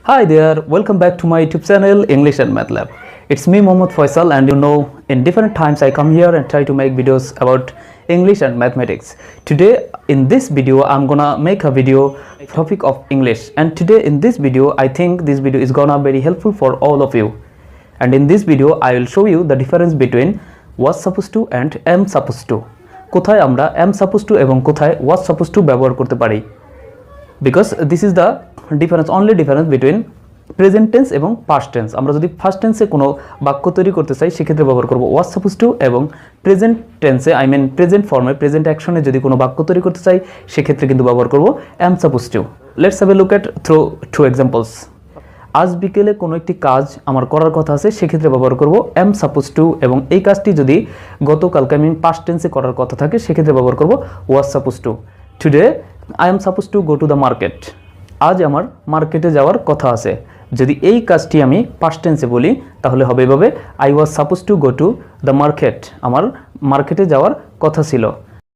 Hi there, welcome back to my YouTube channel English and Math Lab. It's me Mohammad Faisal, and in different times I come here and try to make videos about English and mathematics. Today in this video I'm gonna make a video topic of English, and today in this video I think this video is gonna very helpful for all of you. And in this video I will show you the difference between was supposed to and am supposed to. কোথায় আমরা am supposed to এবং কোথায় was supposed to ব্যবহার করতে পারি, because this is the only difference between present tense এবং past tense. আমরা যদি ফার্স্ট টেন্সে কোনো বাক্য তৈরি করতে চাই সেক্ষেত্রে ব্যবহার করব ওয়াজ সাপোজ টু, এবং প্রেজেন্ট টেন্সে প্রেজেন্ট ফর্মে প্রেজেন্ট অ্যাকশনে যদি কোনো বাক্য তৈরি করতে চাই সেক্ষেত্রে কিন্তু ব্যবহার করব am suppose to. Let's have a look at through two examples. আজ বিকেলে কোনো একটি কাজ আমার করার কথা আছে সেক্ষেত্রে ব্যবহার করব অ্যাম সাপোজ টু, এবং এই কাজটি যদি গতকালকে পাস্ট টেন্সে করার কথা থাকে সেক্ষেত্রে ব্যবহার করব ওয়াজ suppose two. Today I am suppose to go to the market. আজ আমার মার্কেটে যাওয়ার কথা আছে। যদি এই কাজটি আমি পাস্ট টেন্সে বলি তাহলে হবে এভাবে, I was suppose to go to the market. আমার মার্কেটে যাওয়ার কথা ছিল।